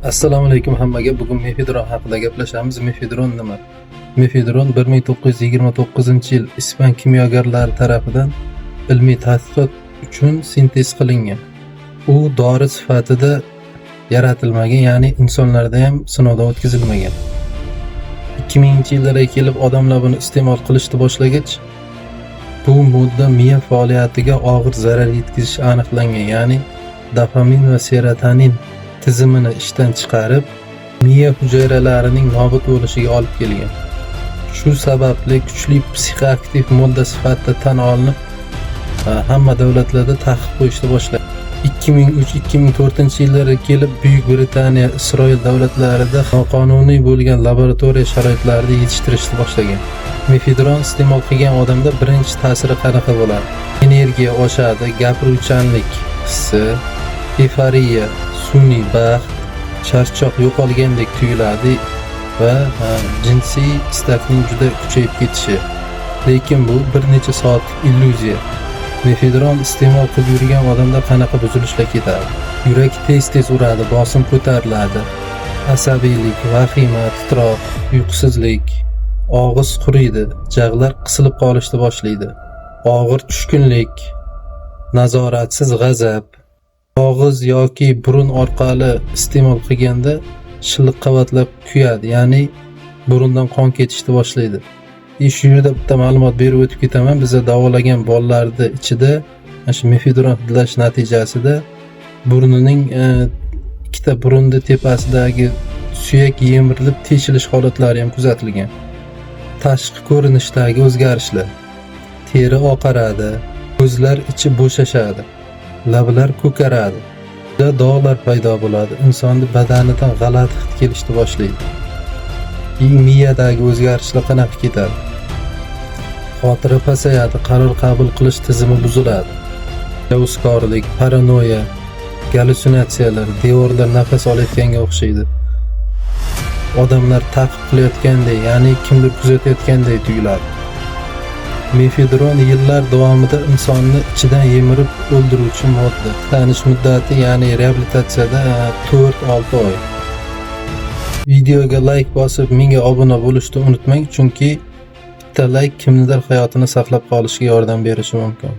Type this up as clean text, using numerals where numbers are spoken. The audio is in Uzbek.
Assalomu alaykum hammaga. Bugun mefedron haqida gaplashamiz. Mefedron nima? Mefedron 1929-yil ispan kimyogarlari tomonidan ilmiy tadqiqot uchun sintez qilingan. U dori sifatida yaratilmagan, ya'ni insonlarda ham sinovdan o'tkazilmagan. 2000-yillarga kelib odamlar buni iste'mol qilishni boshlagach, bu modda miya faoliyatiga og'ir zarar yetkazishi aniqlangan, ya'ni dopamin va serotonin tizimini ishdan chiqarib, miya hujayralarining nobud bo'lishiga olib kelgan. Shu sababli kuchli psixoaktiv modda sifatida tan olinib, hamma davlatlarda taqiq qo'yishni boshladi. 2003-2004-yillarga kelib Buyuk Britaniya, Isroil davlatlarida noqonuniy bo'lgan laboratoriya sharoitlarida yetishtirishni boshlagan. Mefedron iste'mol qilgan odamda birinchi ta'siri qanaqa bo'ladi? Energiya oshadi, gapiruvchanlik hissi, euforiya, sun'iy baxt, charchoq yo'qolgandek tuyuladi va jinsiy istakning juda kuchayib ketishi. Lekin bu bir necha soatlik illyuziya. Mefedron iste'mol qilib yurgan odamda qanaqa buzilishlar ketadi? Yurak tez-tez uradi, bosim ko'tariladi, asabiylik, vahima, titroq, uyqusizlik, og'iz quriydi, jag'lar qisilib qolishni boshlaydi. Og'ir tushkunlik, nazoratsiz g'azab, og'iz yoki burun orqali iste'mol qilganda shilliq qavatlab kuyadi, ya'ni burundan qon ketishni boshlaydi. Shu yerda bitta ma'lumot berib o'tib ketaman. Bizda davolagan bolalarda ichida shu mefedron hidlash natijasida burnining ikkita burunni tepasidagi suyak yemirilib teshilish holatlari ham kuzatilgan. Tashqi ko'rinishdagi o'zgarishlar: teri oqaradi, ko'zlar ichi bo'shashadi, lablar ko'karadi, dog'lar paydo bo'ladi, insonning badanidan g'alati hid kelishni boshlaydi. Miyadagi o'zgarishlar qanaqa ketadi? Xotira pasayadi, qaror qabul qilish tizimi buziladi. Javuzkorlik, paranoya, gallyutsinatsiyalar, devorlar nafas olayotganga o'xshaydi. Odamlar ta'qib qilayotganday, ya'ni kimdir kuzatayotganday tuyuladi. Mefedron yillar davomida insonni ichidan yemirib o'ldiruvchi modda. Tiklanish muddati, ya'ni reabilitatsiyada 4-6 oy. Videoga like bosib, menga obuna bo'lishni unutmang, chunki bitta like kimnidir hayotini saqlab qolishga yordam berishi mumkin.